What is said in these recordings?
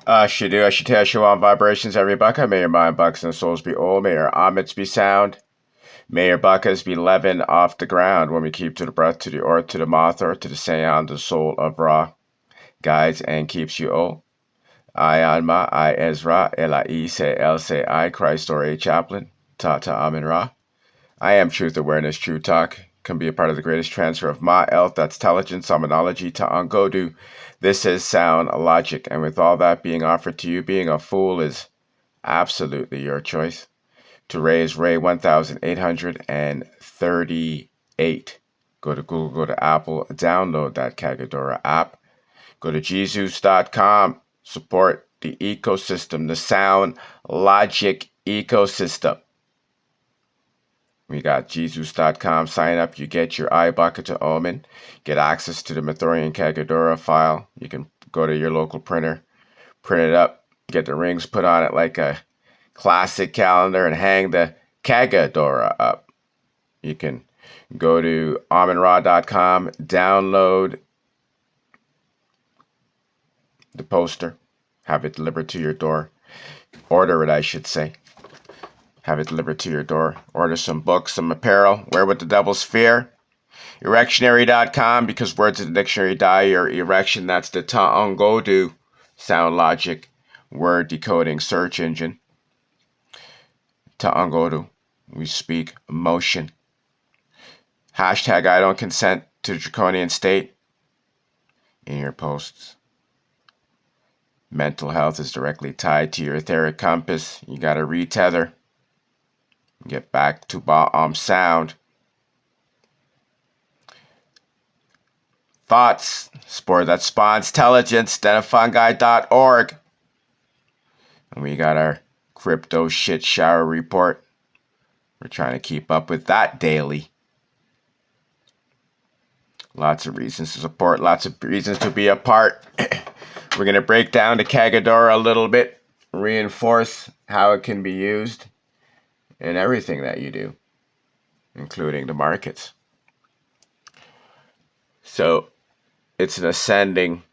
Shadu, Ashita, vibrations, every baka. May your mind, bucks, and souls be old. May your omits be sound. May your buckas be leaven off the ground when we keep to the breath, to the earth, to the moth, or to the sound, the soul of Ra guides and keeps you old. I Anma, I Ezra, Ela Se El Se I, Christ or a chaplain, Tata Amin Ra. I am truth awareness, true talk. Can be a part of the greatest transfer of Ma Elth, that's intelligence, samanology to Angodu. This is sound logic, and with all that being offered to you, being a fool is absolutely your choice. To raise Ray 1838. Go to Google, go to Apple, download that Kagodora app. Go to Jesus.com. Support the ecosystem, the sound logic ecosystem. We got Jesus.com. Sign up. You get your iBucket to Omen. Get access to the Mathorian Kagodora file. You can go to your local printer, print it up, get the rings put on it like a classic calendar, and hang the Kagodora up. You can go to AminRa.com, download the poster, have it delivered to your door. Order it, I should say. Have it delivered to your door. Order some books, some apparel. Where Would the Devils Fear? Erectionary.com, because words in the dictionary die your erection. That's the Ta'angodu sound logic word decoding search engine. Ta'angodu. We speak motion. Hashtag I don't consent to draconian state in your posts. Mental health is directly tied to your etheric compass. You got to retether. Get back to Ba'am sound. Thoughts. Sport that spawns intelligence. Denifungi.org. And we got our crypto shit shower report. We're trying to keep up with that daily. Lots of reasons to support, lots of reasons to be a part. We're going to break down the Kagodora a little bit, reinforce how it can be used in everything that you do, including the markets. So it's an ascending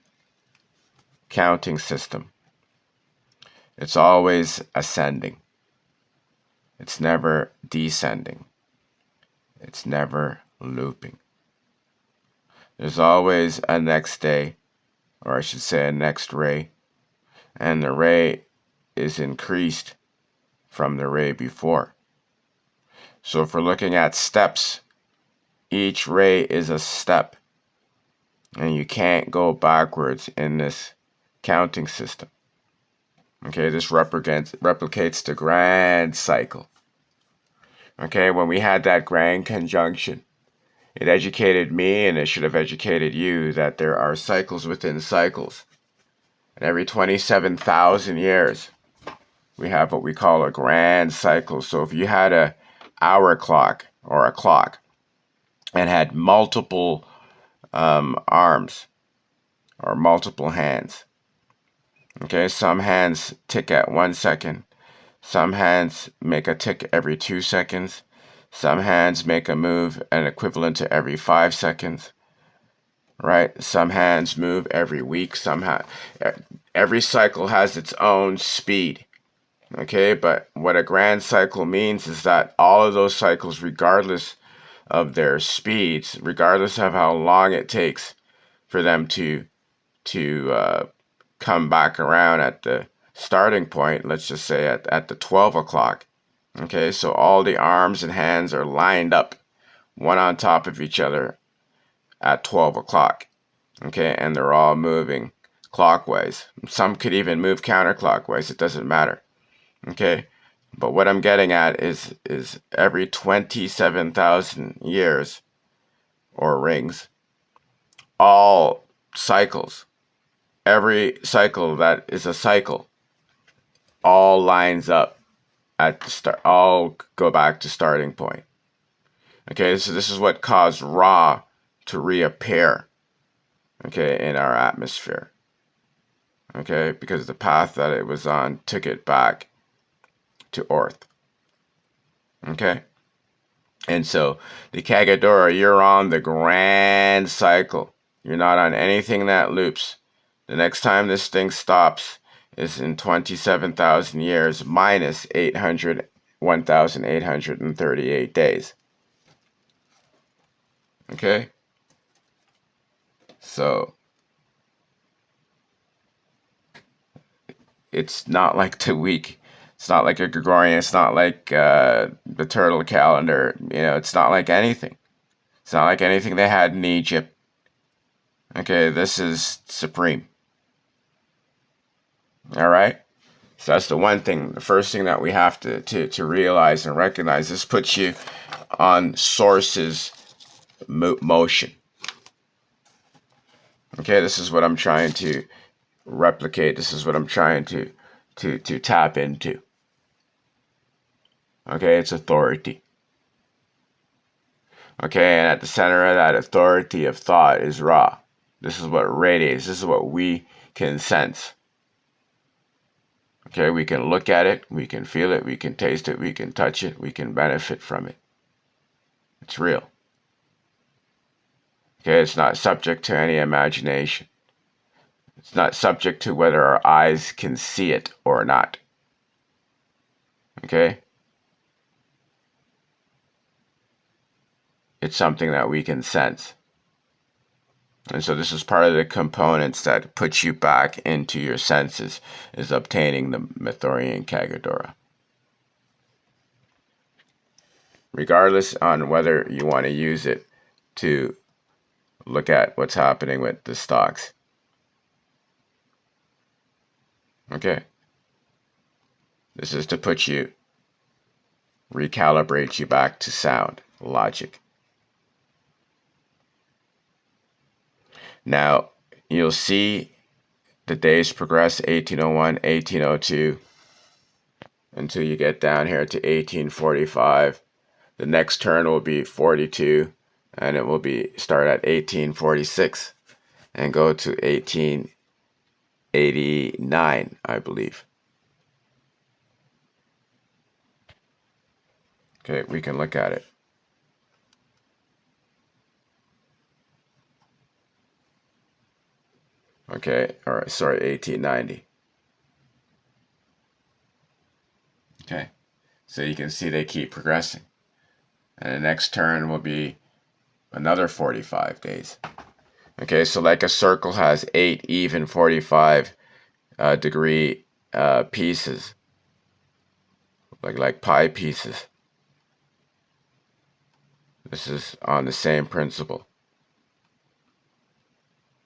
counting system. It's always ascending. It's never descending. It's never looping. There's always a next day, or I should say a next ray, and the ray is increased from the ray before. So if we're looking at steps, each ray is a step, and you can't go backwards in this counting system. Okay, this replicates the grand cycle. Okay, when we had that grand conjunction, it educated me, and it should have educated you, that there are cycles within cycles. And every 27,000 years, we have what we call a grand cycle. So if you had an hour clock or a clock and had multiple arms or multiple hands, okay, some hands tick at 1 second. Some hands make a tick every 2 seconds. Some hands make a move an equivalent to every 5 seconds, right? Some hands move every week. Every cycle has its own speed, okay? But what a grand cycle means is that all of those cycles, regardless of their speeds, regardless of how long it takes for them to come back around at the starting point, let's just say at the 12 o'clock. Okay, so all the arms and hands are lined up, one on top of each other at 12 o'clock. Okay, and they're all moving clockwise. Some could even move counterclockwise, it doesn't matter. Okay, but what I'm getting at is every 27,000 years, or rings, all cycles, every cycle that is a cycle, all lines up at the start, all go back to starting point. Okay, so this is what caused Ra to reappear, okay, in our atmosphere. Okay, because the path that it was on took it back to Earth. Okay, and so the Kagodora, you're on the grand cycle. You're not on anything that loops. The next time this thing stops, is in 27,000 years minus 1,838 days. Okay? So it's not like the week. It's not like a Gregorian. It's not like the turtle calendar. It's not like anything. It's not like anything they had in Egypt. Okay, this is supreme. All right? So that's the one thing, the first thing that we have to realize and recognize. This puts you on source's motion. Okay, this is what I'm trying to replicate. This is what I'm trying to tap into. Okay, it's authority. Okay, and at the center of that authority of thought is Ra. This is what radiates. This is what we can sense. Okay, we can look at it, we can feel it, we can taste it, we can touch it, we can benefit from it. It's real. Okay, it's not subject to any imagination. It's not subject to whether our eyes can see it or not. Okay? It's something that we can sense. And so this is part of the components that puts you back into your senses, is obtaining the Mithorian Kagodora. Regardless on whether you want to use it to look at what's happening with the stocks. Okay? This is to put you, recalibrate you back to sound, logic. Now, you'll see the days progress 1801, 1802, until you get down here to 1845. The next turn will be 42, and it will be start at 1846 and go to 1889, I believe. Okay, we can look at it. Okay, all right, sorry, 1890. Okay, so you can see they keep progressing. And the next turn will be another 45 days. Okay, so like a circle has 8 even 45 degree pieces, like pi pieces. This is on the same principle.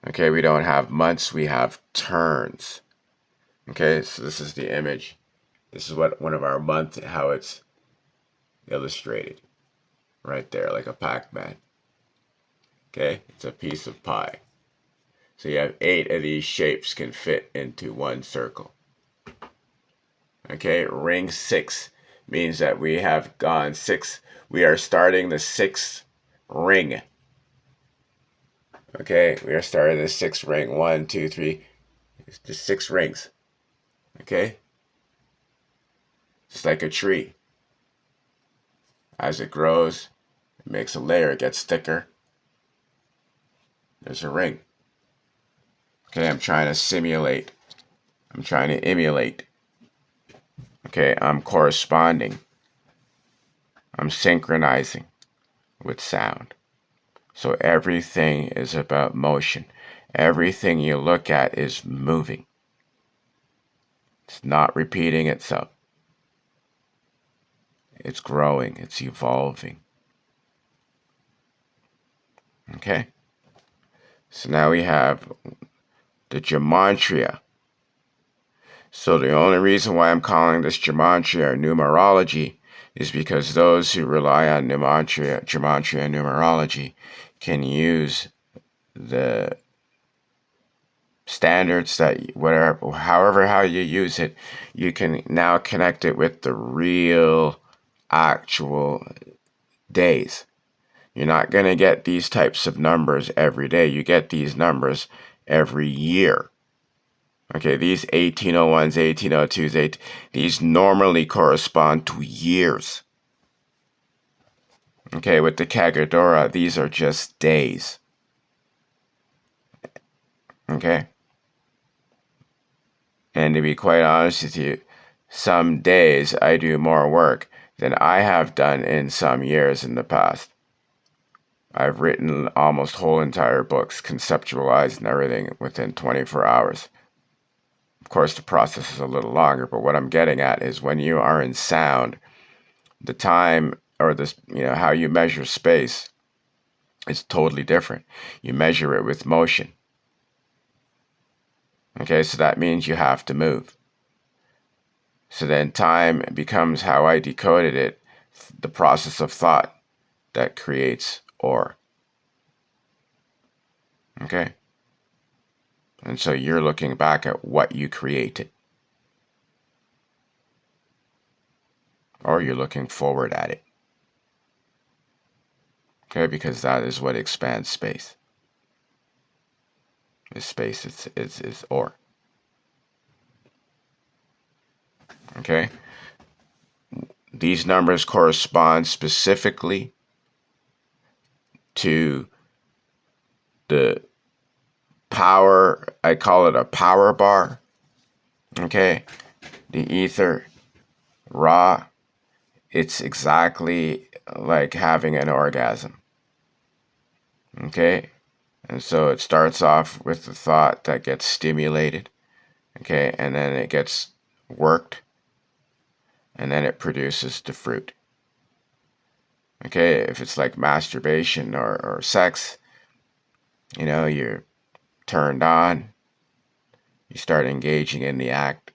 Okay, we don't have months, we have turns. Okay, so this is the image. This is what one of our months, how it's illustrated. Right there, like a Pac-Man. Okay, it's a piece of pie. So you have 8 of these shapes can fit into one circle. Okay, ring 6 means that we have gone 6. We are starting the 6th ring. Okay, we are starting the 6th ring. 1, 2, 3. It's just 6 rings. Okay? It's like a tree. As it grows, it makes a layer, it gets thicker. There's a ring. Okay, I'm trying to simulate. I'm trying to emulate. Okay, I'm corresponding. I'm synchronizing with sound. So everything is about motion. Everything you look at is moving. It's not repeating itself. It's growing. It's evolving. Okay? So now we have the gematria. So the only reason why I'm calling this gematria or numerology is because those who rely on gematria and numerology can use the standards that whatever, however, how you use it, you can now connect it with the real, actual days. You're not going to get these types of numbers every day. You get these numbers every year. Okay, these 1801s, 1802s, these normally correspond to years. Okay, with the Kagodora, these are just days. Okay? And to be quite honest with you, some days I do more work than I have done in some years in the past. I've written almost whole entire books, conceptualized and everything within 24 hours. Of course, the process is a little longer, but what I'm getting at is when you are in sound, the time or this, how you measure space is totally different. You measure it with motion. Okay, so that means you have to move. So then time becomes how I decoded it, the process of thought that creates or. Okay? And so you're looking back at what you created. Or you're looking forward at it. Okay, because that is what expands space. Is space is or. Okay? These numbers correspond specifically to the power, I call it a power bar. Okay? The ether, raw, it's exactly like having an orgasm. Okay? And so it starts off with the thought that gets stimulated. Okay? And then it gets worked. And then it produces the fruit. Okay? If it's like masturbation or sex, you're turned on. You start engaging in the act.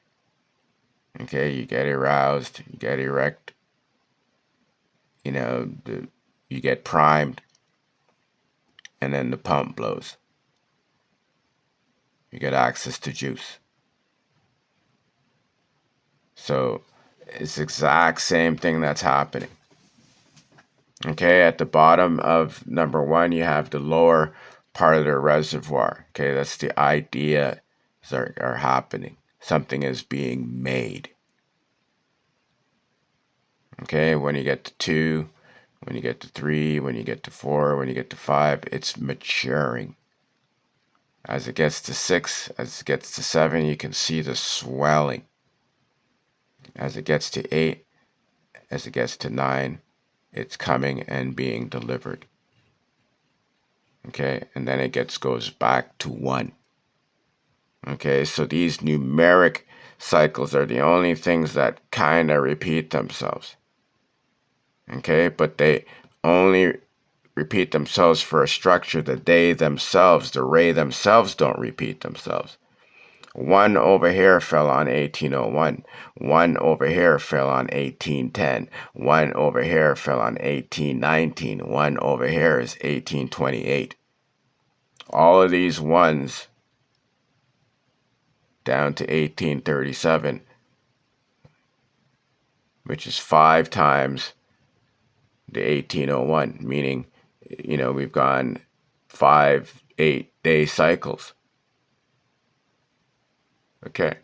Okay? You get aroused. You get erect. You get primed. And then the pump blows. You get access to juice. So it's the exact same thing that's happening. Okay, at the bottom of number 1, you have the lower part of the reservoir. Okay, that's the ideas are happening. Something is being made. Okay, when you get to 2, when you get to 3, when you get to 4, when you get to 5, it's maturing. As it gets to 6, as it gets to 7, you can see the swelling. As it gets to 8, as it gets to 9, it's coming and being delivered. Okay, and then it goes back to 1. Okay, so these numeric cycles are the only things that kind of repeat themselves. Okay, but they only repeat themselves for a structure that they themselves, the ray themselves, don't repeat themselves. 1 over here fell on 1801. 1 over here fell on 1810. 1 over here fell on 1819. 1 over here is 1828. All of these ones down to 1837, which is 5 times the 1801, meaning, we've gone 5 8-day cycles. Okay.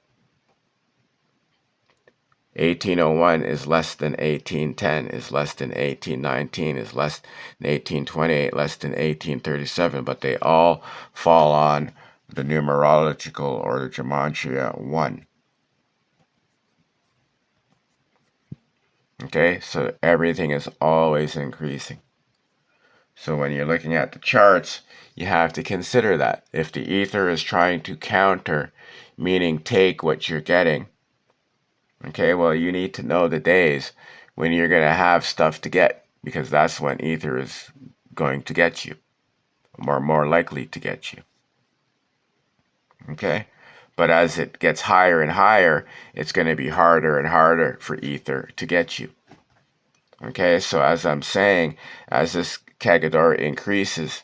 1801 is less than 1810, is less than 1819, is less than 1828, less than 1837, but they all fall on the numerological or the gematria 1. Okay, so everything is always increasing. So when you're looking at the charts, you have to consider that. If the ether is trying to counter, meaning take what you're getting, okay, well, you need to know the days when you're going to have stuff to get, because that's when ether is going to get you, or more likely to get you. Okay? But as it gets higher and higher, it's going to be harder and harder for ether to get you. Okay, so as I'm saying, as this Kagodora increases,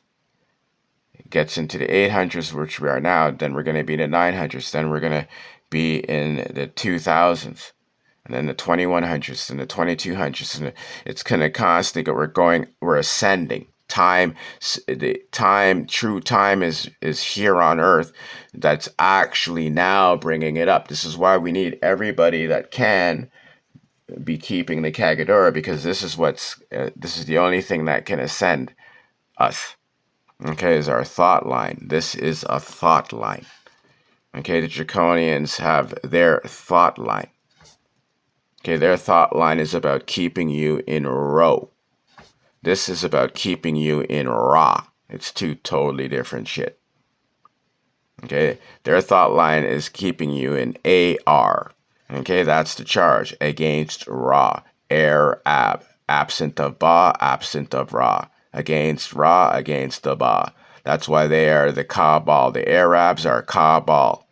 it gets into the 800s, which we are now, then we're going to be in the 900s, then we're going to be in the 2000s, and then the 2100s, and the 2200s, and it's going to constantly go, we're ascending. True time is here on Earth. That's actually now bringing it up. This is why we need everybody that can be keeping the Kagodora, because this is the only thing that can ascend us. Okay, is our thought line. This is a thought line. Okay, the draconians have their thought line. Okay, their thought line is about keeping you in row. This is about keeping you in raw. It's two totally different shit. Okay, their thought line is keeping you in AR. Okay, that's the charge against raw. Air ab. Absent of ba, absent of ra. Against ra, against the ba. That's why they are the Cabal. The Arabs are Cabal.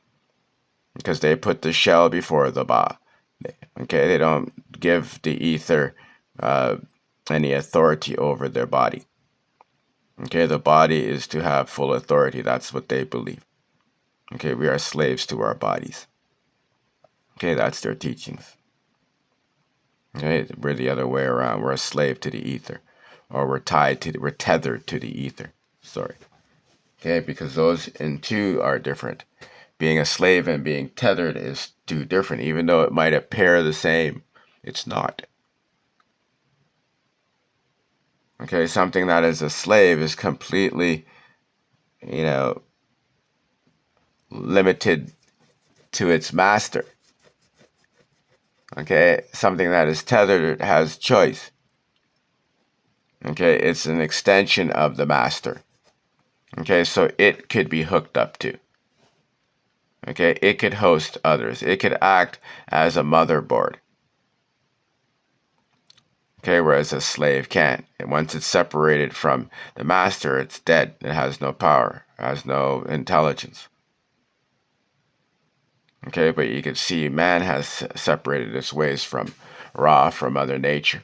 Because they put the shell before the ba. Okay, they don't give the ether any authority over their body. Okay, the body is to have full authority. That's what they believe. Okay, we are slaves to our bodies. Okay, that's their teachings. Okay, we're the other way around. We're a slave to the ether, or we're tethered to the ether. Sorry. Okay, because those two are different. Being a slave and being tethered is two different, even though it might appear the same. It's not. Okay, something that is a slave is completely, limited to its master. Okay, something that is tethered has choice. Okay, it's an extension of the master. Okay, so it could be hooked up to. Okay, it could host others. It could act as a motherboard. Okay, whereas a slave can't. And once it's separated from the master, it's dead. It has no power, has no intelligence. Okay, but you can see man has separated its ways from Ra, from Mother Nature.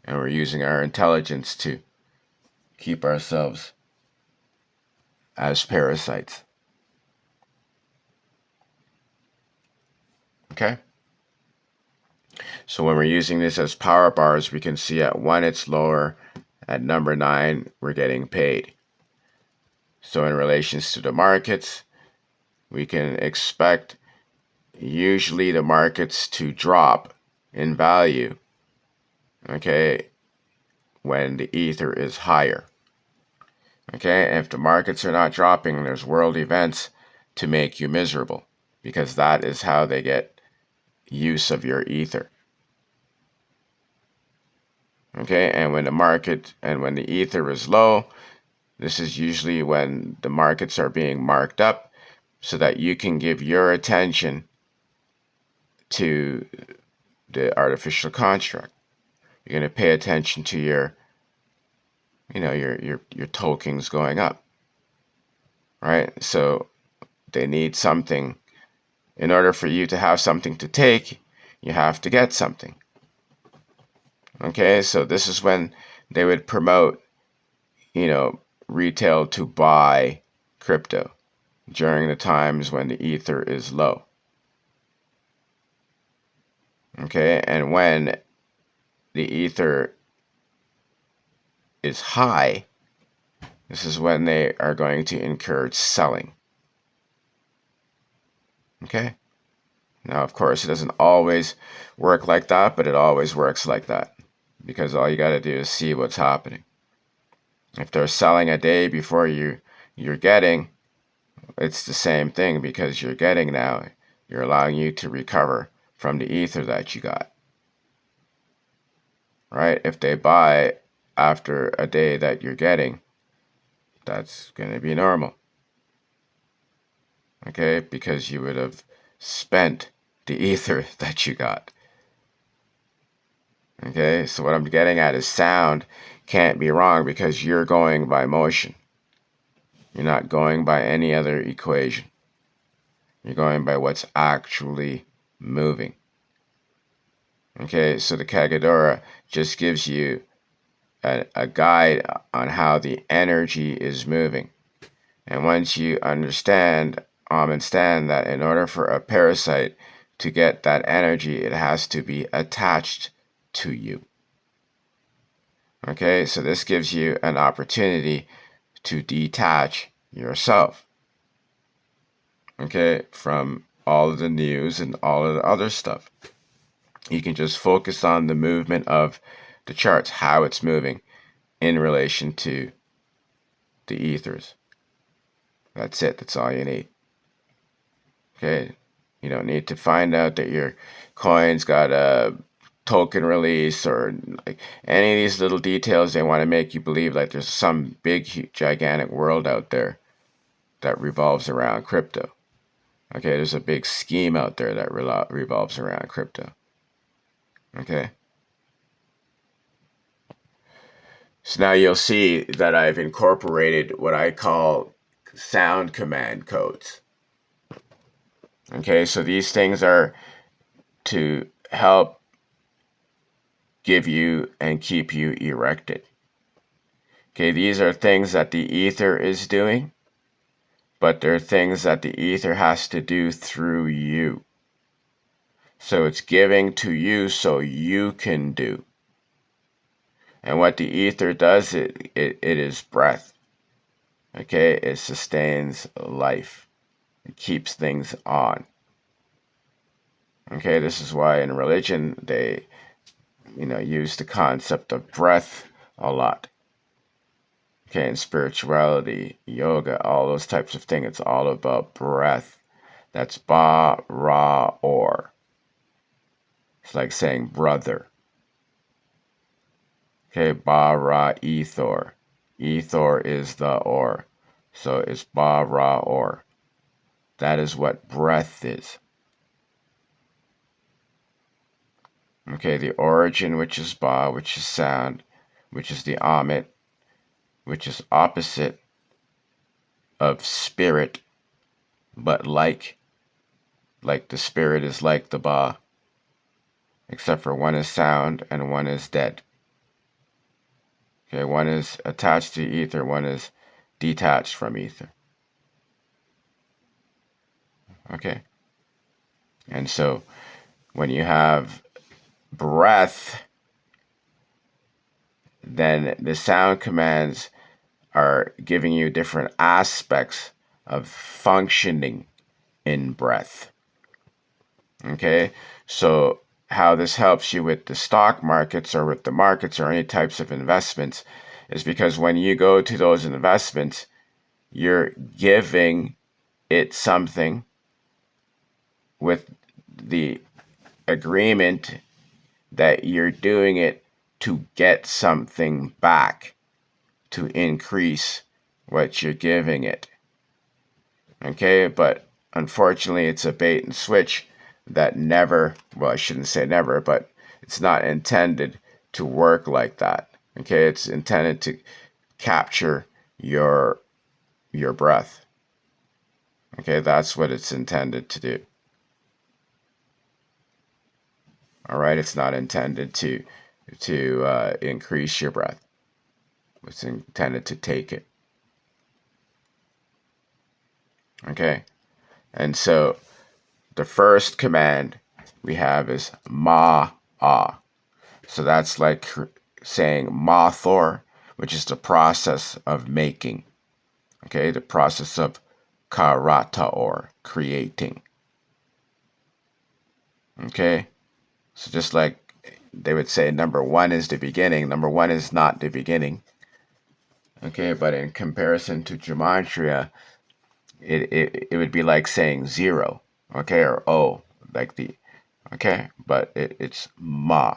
And we're using our intelligence to keep ourselves as parasites. Okay? So when we're using this as power bars, we can see at 1 it's lower, at number 9 we're getting paid. So in relations to the markets, we can expect usually the markets to drop in value, okay, when the ether is higher. Okay, and if the markets are not dropping, there's world events to make you miserable, because that is how they get use of your ether. Okay, and when the ether is low, this is usually when the markets are being marked up so that you can give your attention to the artificial construct. You're going to pay attention to your tokens going up, right? So they need something. In order for you to have something to take, you have to get something. Okay, so this is when they would promote, retail to buy crypto during the times when the ether is low. Okay, and when the ether is high, this is when they are going to encourage selling. Okay? Now, of course, it doesn't always work like that, but it always works like that, because all you got to do is see what's happening. If they're selling a day before you're getting, it's the same thing, because you're getting now. You're allowing you to recover from the ether that you got. Right? If they buy after a day that you're getting, that's going to be normal. Okay? Because you would have spent the ether that you got. Okay? So what I'm getting at is sound can't be wrong, because you're going by motion. You're not going by any other equation. You're going by what's actually moving. Okay, so the Kagodora just gives you a guide on how the energy is moving. And once you understand that in order for a parasite to get that energy, it has to be attached to you. Okay, so this gives you an opportunity to detach yourself, okay, from all of the news and all of the other stuff. You can just focus on the movement of the charts, how it's moving in relation to the ethers. That's it. That's all you need. Okay, you don't need to find out that your coin's got a token release or like any of these little details. They want to make you believe like there's some big, gigantic world out there that revolves around crypto. Okay, there's a big scheme out there that revolves around crypto. Okay. So now you'll see that I've incorporated what I call sound command codes. Okay, so these things are to help give you and keep you erected. Okay, these are things that the ether is doing, but they're things that the ether has to do through you. So it's giving to you so you can do. And what the ether does, it is breath. Okay, it sustains life. It keeps things on. Okay, this is why in religion they, use the concept of breath a lot. Okay, in spirituality, yoga, all those types of things, it's all about breath. That's ba, ra, or. It's like saying brother. Okay, ba, ra, ethor. Ethor is the or. So it's ba, ra, or. That is what breath is. Okay, the origin, which is ba, which is sound, which is the amit, which is opposite of spirit, but like the spirit is like the ba, except for one is sound and one is dead. Okay, one is attached to ether, one is detached from ether. Okay, and so when you have breath, then the sound commands are giving you different aspects of functioning in breath. Okay, so how this helps you with the stock markets or with the markets or any types of investments is because when you go to those investments, you're giving it something with the agreement that you're doing it to get something back, to increase what you're giving it. Okay, but unfortunately, it's a bait and switch that never, well, I shouldn't say never, but it's not intended to work like that. Okay, it's intended to capture your breath. Okay, that's what it's intended to do. All right, it's not intended to increase your breath. It's intended to take it. Okay, and so the first command we have is ma ah. So that's like saying ma thor, which is the process of making. Okay, the process of karata or creating. Okay, so just like they would say number one is the beginning, number one is not the beginning. Okay, but in comparison to gematria, it would be like saying zero, okay, or O, like the, okay, but it's ma.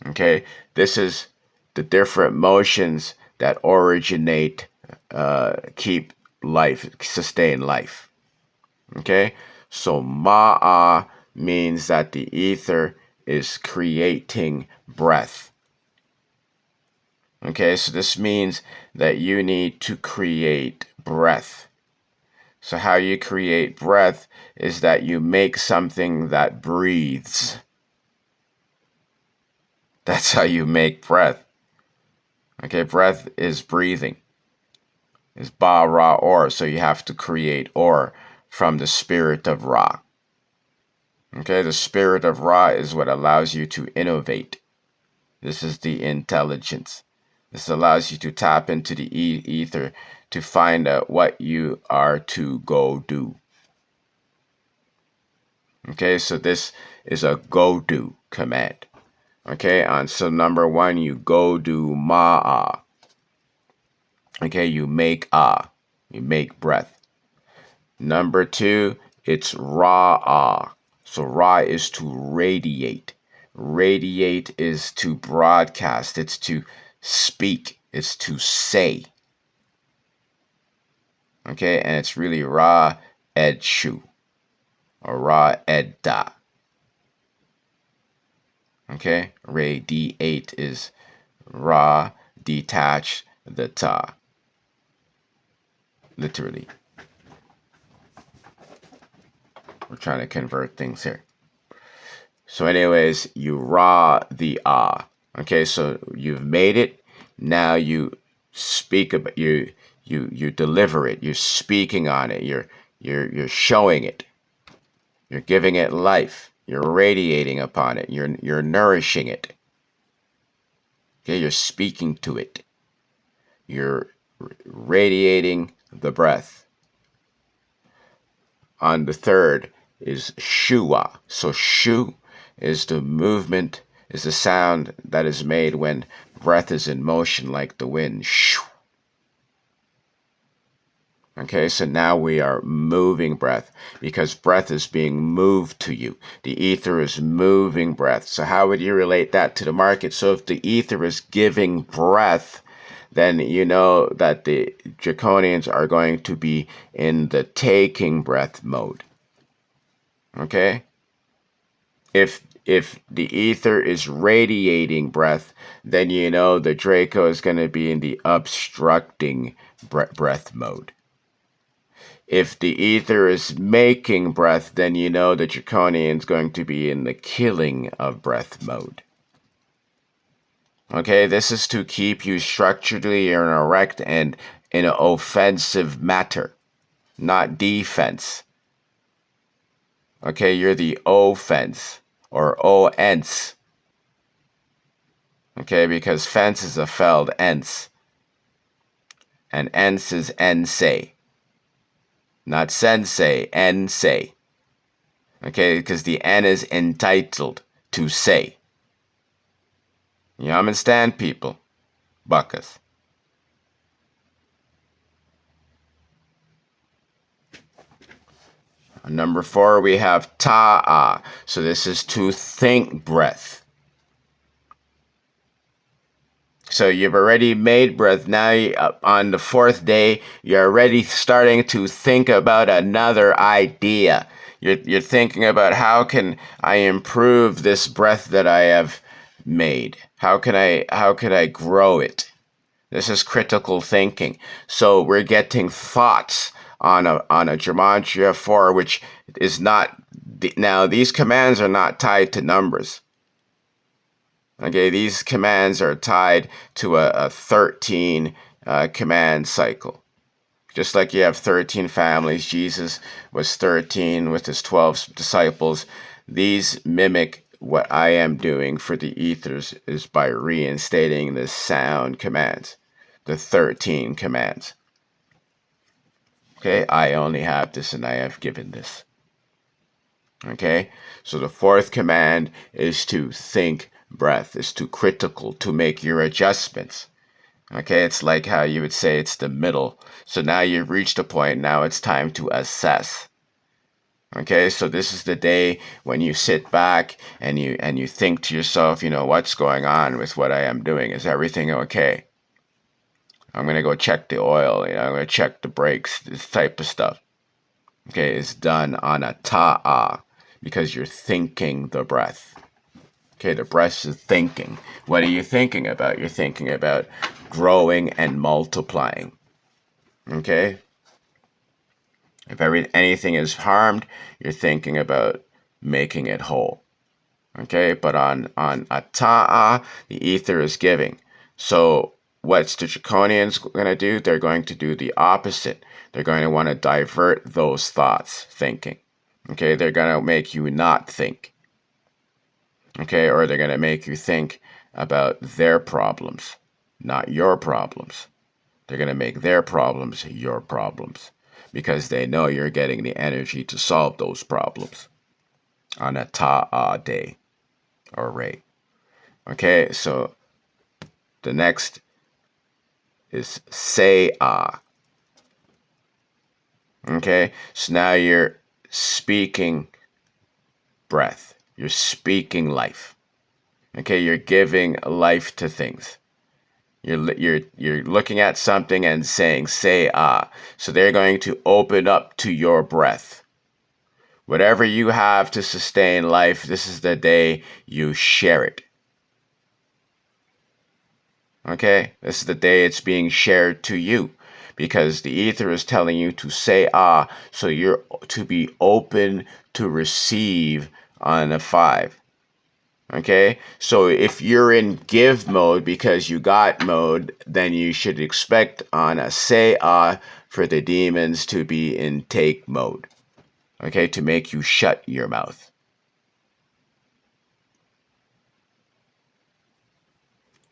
Okay, this is the different motions that originate, keep life, sustain life. Okay, so ma'a means that the ether is creating breath. Okay, so this means that you need to create breath. So how you create breath is that you make something that breathes. That's how you make breath. Okay, breath is breathing. It's ba, ra, or. So you have to create or from the spirit of Ra. Okay, the spirit of Ra is what allows you to innovate. This is the intelligence. This allows you to tap into the ether to find out what you are to go do. Okay, so this is a go do command. Okay, so number one, you go do ma'a. Okay, you make breath. Number 2, it's ra. So ra is to radiate. Radiate is to broadcast. It's to speak. It's to say. Okay, and it's really ra ed shu or ra ed da. Okay, radiate is ra, detach the ta. Literally. We're trying to convert things here. So anyways, you ra the ah. Okay, so you've made it. Now you speak about you deliver it. You're speaking on it. You're showing it. You're giving it life. You're radiating upon it. You're nourishing it. Okay, you're speaking to it. You're radiating the breath. On the 3rd is shua. So shu is the movement, is the sound that is made when breath is in motion like the wind. Shoo. Okay, so now we are moving breath because breath is being moved to you. The ether is moving breath. So how would you relate that to the market? So if the ether is giving breath, then you know that the draconians are going to be in the taking breath mode. Okay? If the ether is radiating breath, then you know the Draco is going to be in the obstructing breath mode. If the ether is making breath, then you know the Draconian is going to be in the killing of breath mode. Okay, this is to keep you structurally and erect and in an offensive matter, not defense. Okay, you're the offense or O-ence. Okay, because fence is a felled ence. And ence is ensei. Not sensei, ensei. Okay, because the N is entitled to say. You understand, people? Buckas. Number 4, we have ta'a. So this is to think breath. So you've already made breath. Now on the 4th day, you're already starting to think about another idea. You're thinking about how can I improve this breath that I have made? How can I grow it? This is critical thinking. So we're getting thoughts on a gematria 4, which is not. Now these commands are not tied to numbers. Okay, these commands are tied to a 13 command cycle. Just like you have 13 families, Jesus was 13 with his 12 disciples. These mimic what I am doing for the ethers is by reinstating the sound commands, the 13 commands. Okay, I only have this and I have given this. Okay, so the 4th command is to think breath, is to critical, to make your adjustments. Okay, it's like how you would say it's the middle. So now you've reached a point, now it's time to assess. Okay, so this is the day when you sit back and you think to yourself, you know, what's going on with what I am doing? Is everything okay? I'm gonna go check the oil, you know, I'm gonna check the brakes, this type of stuff. Okay, it's done on a ta'a because you're thinking the breath. Okay, the breath is thinking. What are you thinking about? You're thinking about growing and multiplying. Okay? If anything is harmed, you're thinking about making it whole. Okay, but on a ta'a, the ether is giving. So what's the draconians going to do? They're going to do the opposite. They're going to want to divert those thoughts, thinking. Okay, they're going to make you not think. Okay, or they're going to make you think about their problems, not your problems. They're going to make their problems your problems because they know you're getting the energy to solve those problems on a ta'a day or rate. Okay, so the next is say ah. Okay, so now you're speaking breath. You're speaking life. Okay, you're giving life to things. You're looking at something and saying, say ah. So they're going to open up to your breath. Whatever you have to sustain life, this is the day you share it. Okay? This is the day it's being shared to you. Because the ether is telling you to say ah, so you're to be open to receive on a 5. Okay? So if you're in give mode because you got mode, then you should expect on a say ah for the demons to be in take mode. Okay? To make you shut your mouth.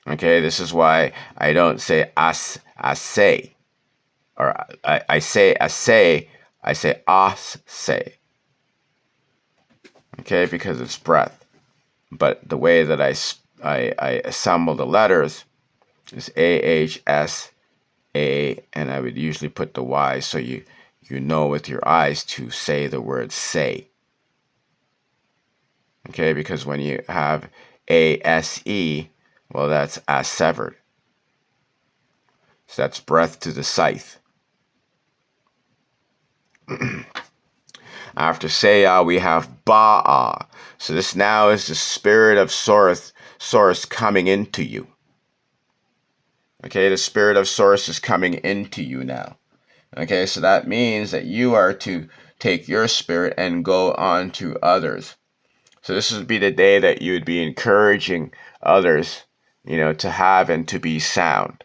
Okay? This is why I don't say I say. Or I say I say, I say as say. Okay? Because it's breath. But the way that I assemble the letters is AHS A, and I would usually put the Y so you know with your eyes to say the word say. Okay, because when you have ASE, well, that's as severed. So that's breath to the scythe. After Seya, we have Ba'a. So this now is the spirit of source coming into you. Okay, the spirit of source is coming into you now. Okay, so that means that you are to take your spirit and go on to others. So this would be the day that you would be encouraging others, to have and to be sound.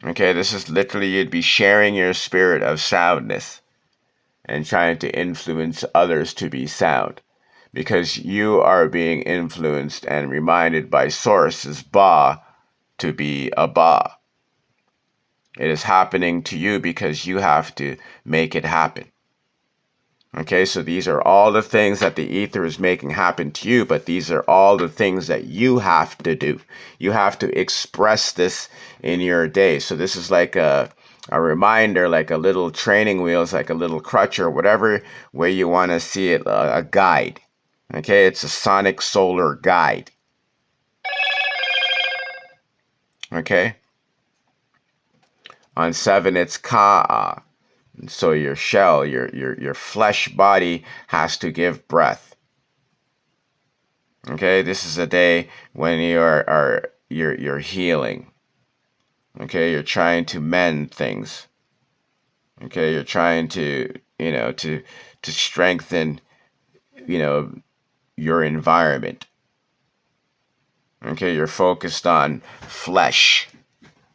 Okay, this is literally you'd be sharing your spirit of soundness and trying to influence others to be sound. Because you are being influenced and reminded by sources Ba to be a Ba. It is happening to you because you have to make it happen. Okay, so these are all the things that the ether is making happen to you, but these are all the things that you have to do. You have to express this in your day. So this is like a reminder, like a little training wheels, like a little crutch or whatever way you want to see it, a guide. Okay, it's a sonic solar guide. Okay, on 7 it's Ka'a. So your shell, your flesh body has to give breath. Okay, this is a day when you're healing. Okay, you're trying to mend things. Okay, you're trying to to strengthen your environment. Okay, you're focused on flesh.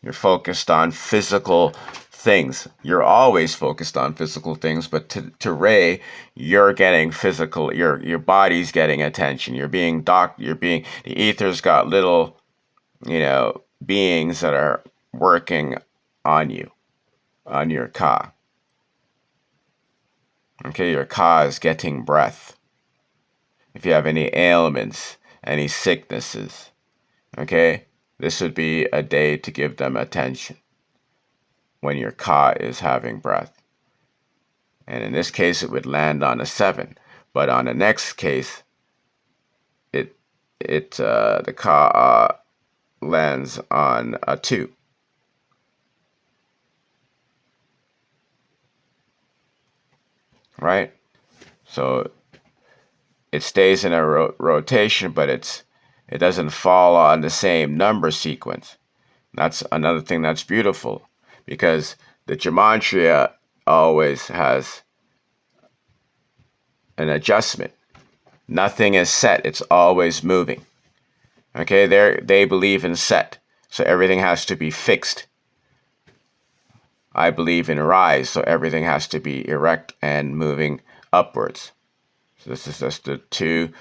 You're focused on physical things. You're always focused on physical things, but to Ray, you're getting physical. Your body's getting attention. The ether's got little, beings that are working on you, on your ka. Okay, your ka is getting breath. If you have any ailments, any sicknesses, okay, this would be a day to give them attention when your ka is having breath. And in this case, it would land on a 7. But on the next case, the ka lands on a 2. Right? So it stays in a rotation, but it doesn't fall on the same number sequence. That's another thing that's beautiful, because the gematria always has an adjustment. Nothing is set, it's always moving. Okay, they believe in set, so everything has to be fixed. I believe in rise, so everything has to be erect and moving upwards. So this is just the two